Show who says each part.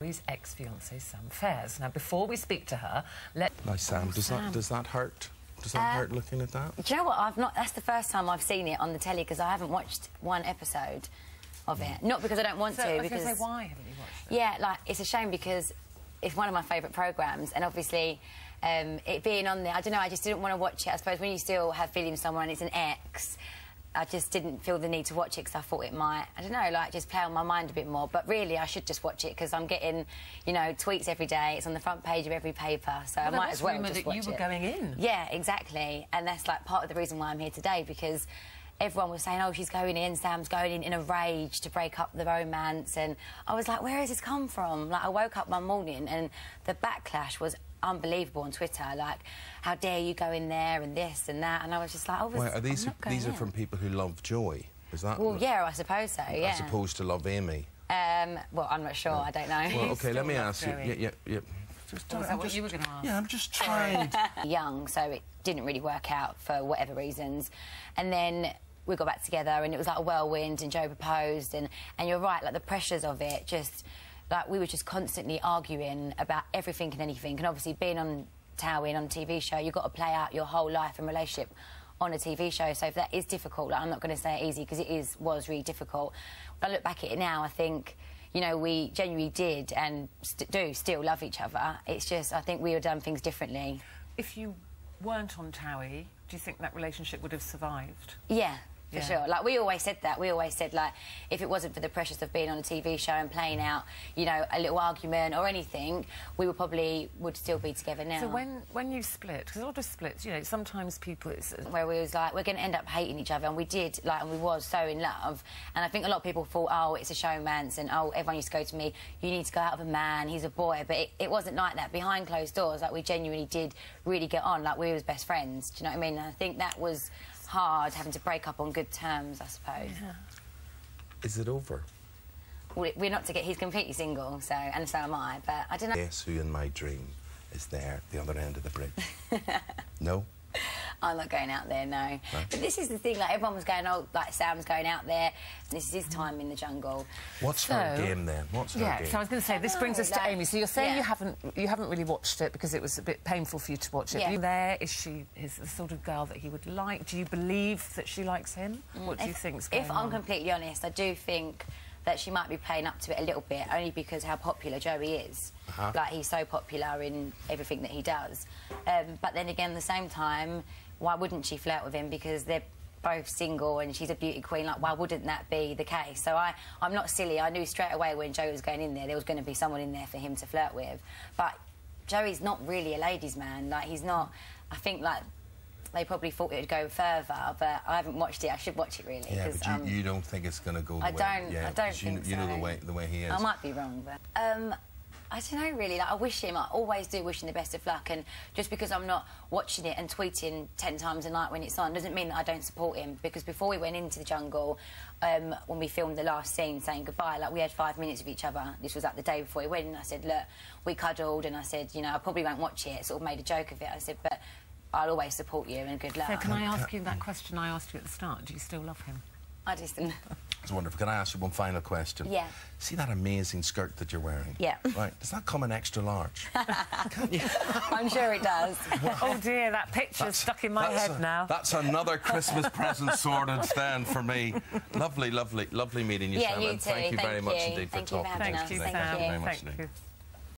Speaker 1: His ex-fiancée, Sam Faiers. Now, before we speak to her,
Speaker 2: Now, Sam, does that hurt? Does that hurt looking at that?
Speaker 3: Do you know what? That's the first time I've seen it on the telly because I haven't watched one episode of it. Not because I don't want to.
Speaker 1: I was
Speaker 3: because
Speaker 1: going to say, why haven't you watched it?
Speaker 3: Yeah, like it's a shame because it's one of my favourite programmes, and obviously it being on there, I don't know. I just didn't want to watch it. I suppose when you still have feelings for someone and it's an ex, I just didn't feel the need to watch it because I thought it might, I don't know, like just play on my mind a bit more. But really, I should just watch it because I'm getting, you know, tweets every day. It's on the front page of every paper, so I might as well just watch it.
Speaker 1: You were going in.
Speaker 3: Yeah, exactly. And that's like part of the reason why I'm here today, because everyone was saying, oh, she's going in, Sam's going in a rage to break up the romance. And I was like, where has this come from? Like, I woke up one morning and the backlash was unbelievable on Twitter, like, how dare you go in there and this and that, and I was just like, oh,
Speaker 2: well, these are from people who love Joy, is that?
Speaker 3: Well, yeah, I suppose so, yeah.
Speaker 2: As opposed to love Amy.
Speaker 3: Well, I'm not sure, I don't know.
Speaker 2: Well, OK, let me ask you. Yeah.
Speaker 1: Is that what you were going to ask?
Speaker 2: Yeah, I'm just trying.
Speaker 3: Young, so it didn't really work out for whatever reasons. And then we got back together and it was like a whirlwind and Joe proposed and you're right, like the pressures of it just... Like, we were just constantly arguing about everything and anything. And obviously, being on Towing, on a TV show, you've got to play out your whole life and relationship on a TV show. So if that is difficult, like, I'm not going to say it easy, because it was really difficult. But I look back at it now, I think, you know, we genuinely did and do still love each other. It's just, I think we would have done things differently.
Speaker 1: If you weren't on Towie, do you think that relationship would have survived?
Speaker 3: Yeah. For sure. Like, we always said that. We always said, like, if it wasn't for the pressures of being on a TV show and playing out, you know, a little argument or anything, we would still be together now.
Speaker 1: So when you split, because a lot of splits, you know, sometimes people...
Speaker 3: Where we was like, we're going to end up hating each other, and we did, like, and we was so in love. And I think a lot of people thought, oh, it's a showmance, and, oh, everyone used to go to me, you need to go out with a man, he's a boy. But it wasn't like that. Behind closed doors, like, we genuinely did really get on. Like, we was best friends. Do you know what I mean? And I think that was... hard, having to break up on good terms, I suppose. Yeah.
Speaker 2: Is it over?
Speaker 3: Well, we're not together. He's completely single, so, and so am I, but I don't know.
Speaker 2: Guess who in my dream is there at the other end of the bridge? No?
Speaker 3: I'm not going out there, no. But this is the thing, like, everyone was going, oh, like, Sam's going out there. This is his time in the jungle.
Speaker 2: What's her game, then? What's her game?
Speaker 1: Yeah, so I was going to say, this brings us to Amy. So you're saying you haven't really watched it because it was a bit painful for you to watch it.
Speaker 3: Yeah.
Speaker 1: There, is she the sort of girl that he would like? Do you believe that she likes him? What do you think's going on?
Speaker 3: If I'm completely honest, I do think that she might be playing up to it a little bit, only because how popular Joey is. Like, he's so popular in everything that he does. But then again, at the same time, why wouldn't she flirt with him? Because they're both single and she's a beauty queen. Like, why wouldn't that be the case? So I'm not silly. I knew straight away when Joey was going in there was going to be someone in there for him to flirt with. But Joey's not really a ladies' man. Like, he's not... I think, like, they probably thought it would go further, but I haven't watched it. I should watch it, really.
Speaker 2: Yeah, but you don't think it's going to go the way...
Speaker 3: I don't think so.
Speaker 2: You know the way he is.
Speaker 3: I might be wrong, but... I don't know, really. Like, I always do wish him the best of luck, and just because I'm not watching it and tweeting 10 times a night when it's on doesn't mean that I don't support him, because before we went into the jungle, when we filmed the last scene saying goodbye, like, we had 5 minutes with each other. This was like the day before we went, and I said, look, we cuddled, and I said, you know, I probably won't watch it, sort of made a joke of it. I said, but I'll always support you, and good luck.
Speaker 1: So can I ask you that question I asked you at the start? Do you still love him?
Speaker 3: I just...
Speaker 2: It's wonderful. Can I ask you one final question?
Speaker 3: Yeah.
Speaker 2: See that amazing skirt that you're wearing?
Speaker 3: Yeah.
Speaker 2: Right. Does that come in extra large? Can't you?
Speaker 3: I'm sure it does.
Speaker 1: Oh, dear, that picture's stuck in my head now.
Speaker 2: That's another Christmas present sorted, Stan, for me. Lovely, lovely, lovely meeting you, Sam.
Speaker 3: Yeah, you too.
Speaker 2: Thank you very much indeed for talking to us.
Speaker 1: Thank you, Sam.
Speaker 2: Thank you very much
Speaker 1: indeed.